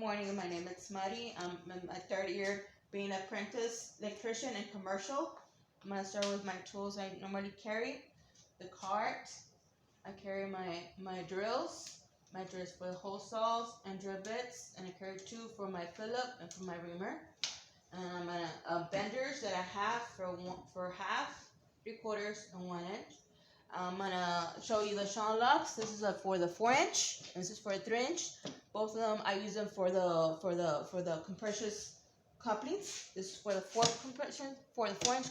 morning. My name is Muddy. I'm in my third year being an apprentice electrician in commercial. I'm going to start with my tools I normally carry. The cart. I carry my drills. My drills for hole saws and drill bits. And I carry 2 for my fill-up and for my reamer. And I'm gonna benders that I have for half, 3/4, and 1 inch. I'm gonna show you the Sean locks. This is for the 4-inch. This is for a 3-inch. Both of them I use them for the compression couplings. This is for the 4-inch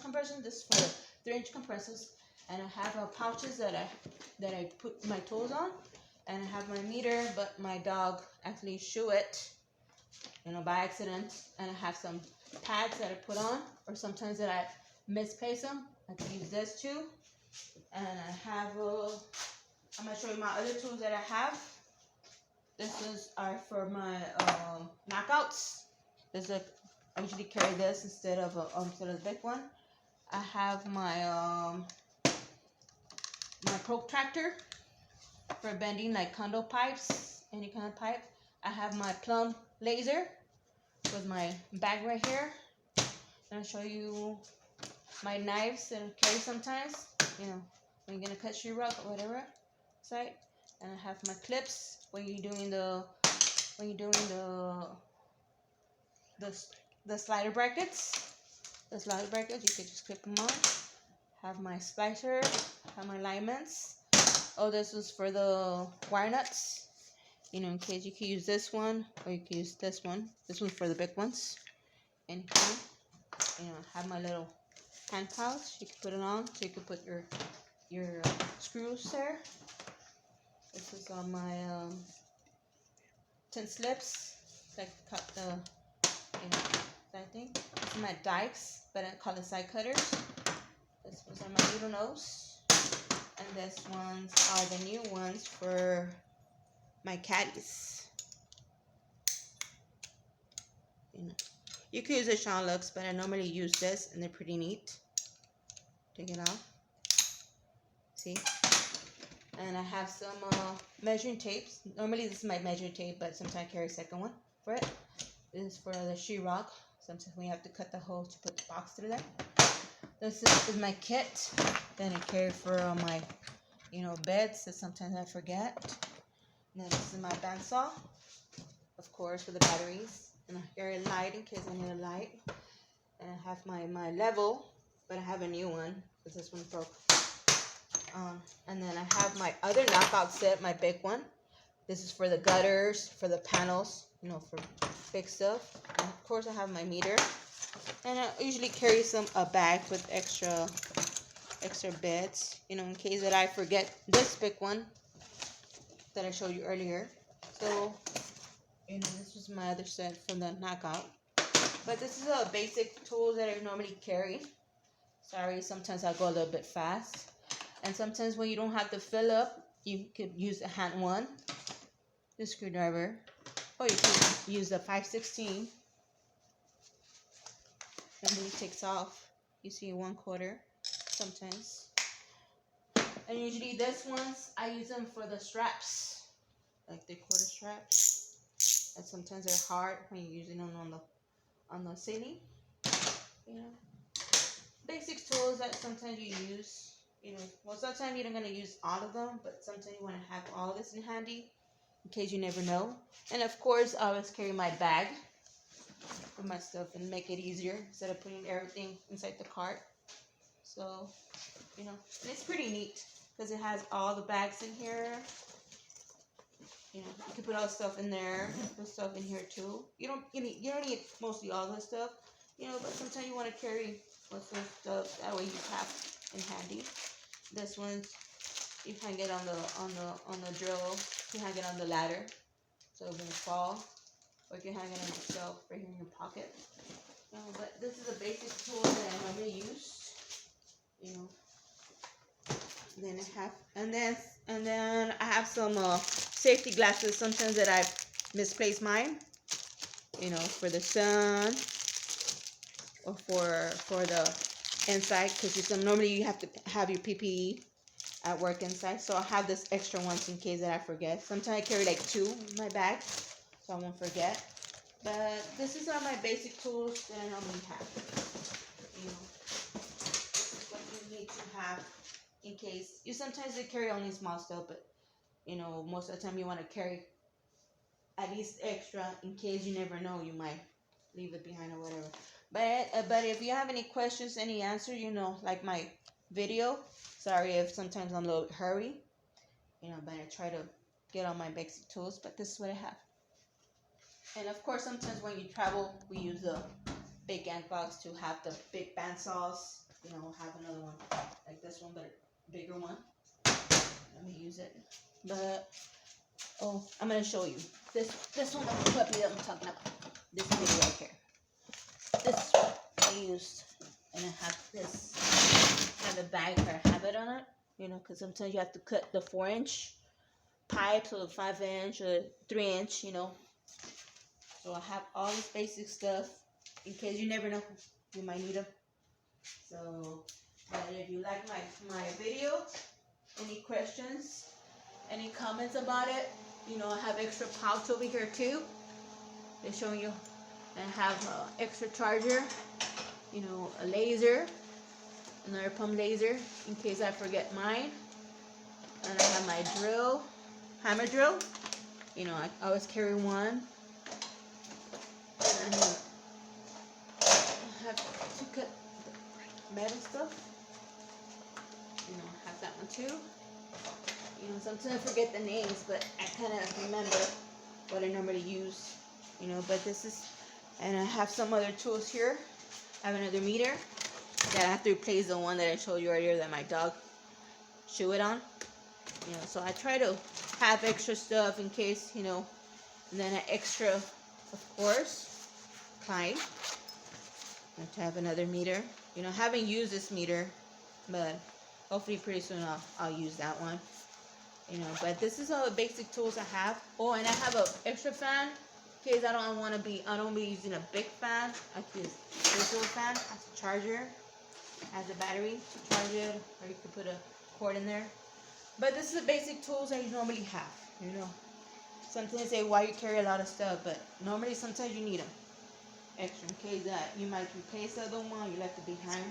compression. This is for the 3-inch compressors. And I have pouches that I put my tools on. And I have my meter, but my dog actually shoo it, by accident. And I have some pads that I put on, or sometimes that I misplace them. I can use this too. And I have, I'm going to show you my other tools that I have. Are for my knockouts. I usually carry this instead of the big one. I have my my protractor for bending like condo pipes, any kind of pipe. I have my plumb laser with my bag right here. And I'll show you my knives that I carry sometimes, when you're gonna cut sheetrock or whatever side. And I have my clips when you're doing the slider brackets. The slider brackets, you can just clip them on. Have my splicer, have my alignments. Oh, this is for the wire nuts. In case you can use this one or you can use this one. This one's for the big ones. And have my little hand pouch. You can put it on so you can put your screws there. This is on my tin slips. Like cut that thing. This is my dikes, but I call it side cutters. This one's on my needle nose. And this ones are the new ones for my caddies. You can use the Sean Lux, but I normally use this, and they're pretty neat. Take it off. See? And I have some measuring tapes. Normally this is my measuring tape, but sometimes I carry a second one for it. This is for the sheetrock. Sometimes we have to cut the hole to put the box through there. This is my kit that I carry for my, beds that sometimes I forget. And then this is my bandsaw, of course, for the batteries. And I carry a light in case I need a light. And I have my level, but I have a new one because this one broke. And then I have my other knockout set, my big one. This is for the gutters, for the panels, for big stuff. And of course, I have my meter. And I usually carry a bag with extra bits, in case that I forget this big one that I showed you earlier. So, this was my other set from the knockout. But this is a basic tool that I normally carry. Sorry, sometimes I go a little bit fast. And sometimes when you don't have to fill up, you could use a hand one, the screwdriver, or you could use the 5/16. And then it takes off. You see 1/4 sometimes. And usually this ones, I use them for the straps, like 3/4 straps. And sometimes they're hard when you're using them on the ceiling. Basic tools that sometimes you use. Well, sometimes you're not going to use all of them, but sometimes you want to have all this in handy in case you never know. And of course, I always carry my bag with my stuff and make it easier instead of putting everything inside the cart. So, and it's pretty neat because it has all the bags in here. You can put all the stuff in there, put stuff in here too. You don't need mostly all this stuff, but sometimes you want to carry most of the stuff. That way you have in handy. This one, you hang it on the drill. You hang it on the ladder, so it won't fall. Or you can hang it on the shelf right here in your pocket. But this is a basic tool that I normally use. And then I have some safety glasses. Sometimes that I misplace mine. For the sun or for the inside, because normally you have to have your PPE at work inside. So I have this extra ones in case that I forget. Sometimes I carry like 2 in my bag, so I won't forget. But this are my basic tools that I normally have. You know, what you need to have in case you sometimes carry only small stuff, but you know, most of the time you want to carry at least extra in case you never know, you might leave it behind or whatever. But if you have any questions, any answer, you know, like my video. Sorry if sometimes I'm a little hurry, you know, but I try to get all my basic tools. But this is what I have. And of course, sometimes when you travel, we use the big ant box to have the big bandsaws. You know, have another one like this one, but a bigger one. Let me use it. But oh, I'm gonna show you this one that puppy that I'm talking about. This video right here. This is what I used, and I have this. I have a bag where I have it on it. You know, because sometimes you have to cut the 4-inch pipes or the 5-inch or 3-inch. You know. So I have all this basic stuff in case you never know, you might need them. So, but if you like my video, any questions, any comments about it, you know, I have extra pouch over here too. They're showing you. And I have an extra charger, you know, a laser, another pump laser in case I forget mine. And I have my drill, hammer drill. You know, I always carry one. And I have to cut metal stuff. You know, I have that one too. You know, sometimes I forget the names, but I kind of remember what I normally use. You know, but this is, and I have some other tools here. I have another meter that I have to replace the one that I showed you earlier that my dog chewed on. You know, so I try to have extra stuff in case, you know, and then an extra, of course, Clyde. I have to have another meter. You know, I haven't used this meter, but hopefully pretty soon I'll use that one. You know, but this is all the basic tools I have. Oh, and I have an extra fan in case I don't be using a big fan. I can use this little fan as a charger, as a battery to charge it, or you could put a cord in there. But this is the basic tools I normally have. You know, sometimes they say why you carry a lot of stuff, but normally sometimes you need them extra in case that you might replace the other one you left it behind.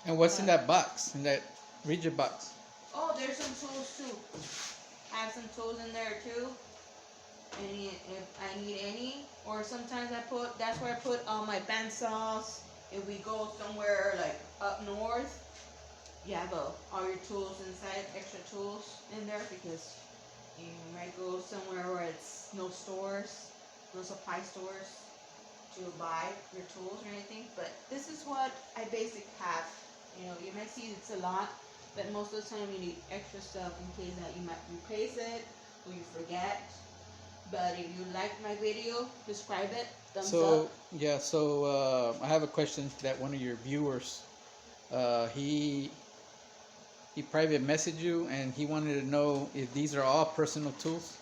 And what's in that box, in that rigid box? Oh, there's some tools too. I have some tools in there too. And if I need any, or sometimes that's where I put all my bandsaws. If we go somewhere like up north, you have all your tools inside, extra tools in there because you might go somewhere where it's no stores, no supply stores to buy your tools or anything. But this is what I basically have. You know, you might see it's a lot, but most of the time you need extra stuff in case that you might replace it or you forget. But if you like my video, subscribe it, thumbs up. Yeah, so I have a question that one of your viewers, he private messaged you and he wanted to know if these are all personal tools.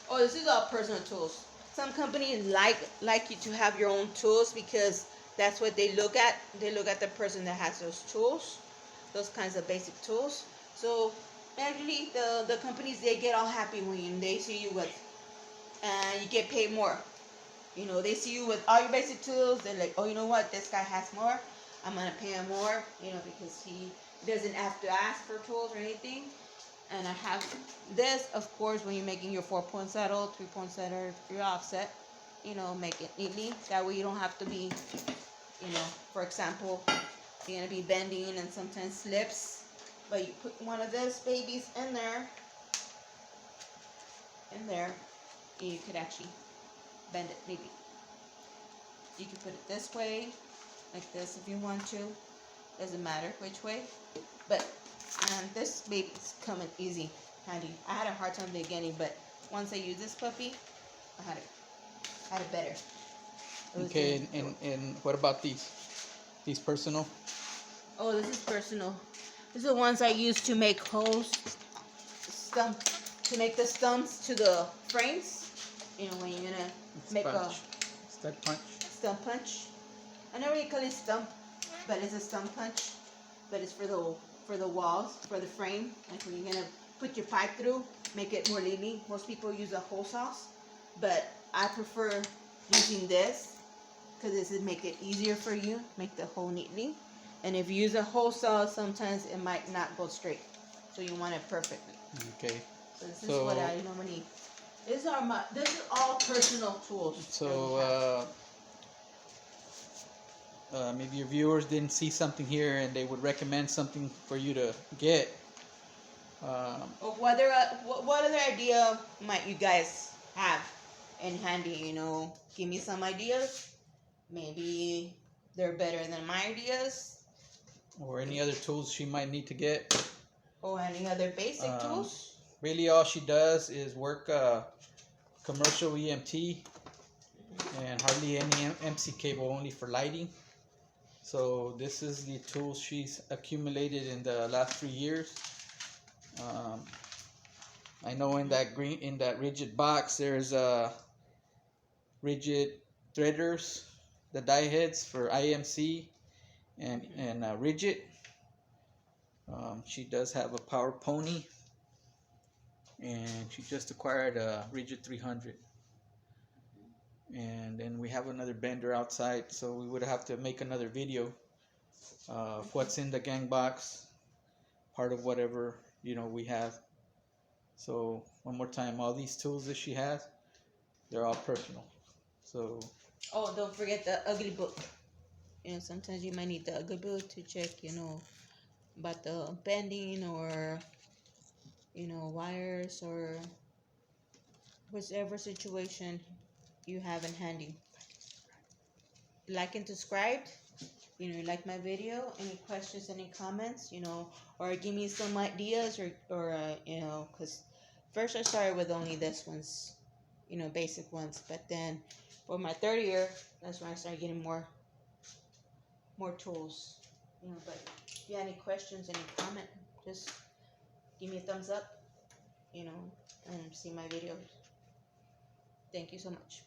Oh, this is all personal tools. Some companies like you to have your own tools because that's what they look at. They look at the person that has those tools, those kinds of basic tools. So actually, the companies, they get all happy when they see you with, and you get paid more. You know, they see you with all your basic tools. They're like, oh, you know what? This guy has more. I'm gonna pay him more. You know, because he doesn't have to ask for tools or anything. And I have this, of course, when you're making your 4-point saddle, 3-point saddle, your offset. You know, make it neatly. That way you don't have to be, you know, for example, you're gonna be bending and sometimes slips. But you put one of those babies in there, and you could actually bend it neatly. You can put it this way, like this if you want to. Doesn't matter which way. But this baby's coming easy, handy. I had a hard time in the beginning, but once I used this puppy, I had it better. Okay, and what about these? These personal? Oh, this is personal. These are the ones I use to make holes, to make the stumps to the frames. You know, when you're gonna make a stump punch. I never really call it stump, but it's a stump punch. But it's for the walls, for the frame. Like when you're gonna put your pipe through, make it more neatly. Most people use a hole saws, but I prefer using this, because this would make it easier for you, make the hole neatly. And if you use a hole saw, sometimes it might not go straight, so you want it perfectly. Okay. So this is what I normally. This is all personal tools. So maybe your viewers didn't see something here and they would recommend something for you to get. Or what other idea might you guys have in handy? You know, give me some ideas. Maybe they're better than my ideas. Or any other tools she might need to get. Or any other basic tools. Really, all she does is work commercial EMT and hardly any MC cable, only for lighting. So this is the tools she's accumulated in the last 3 years. I know in that rigid box there's rigid threaders, the die heads for IMC and rigid. She does have a power pony, and she just acquired a rigid 300. And then we have another bender outside, so we would have to make another video of what's in the gang box, part of whatever we have. So one more time, all these tools that she has, they're all personal. So don't forget the ugly book. Sometimes you might need the ugly book to check about the bending, or wires, or whichever situation you have in handy. Like and subscribe. You like my video. Any questions, any comments, or give me some ideas, or because first I started with only this ones, basic ones, but then for my third year, that's when I started getting more tools. But if you have any questions, any comment, just give me a thumbs up, and see my videos. Thank you so much.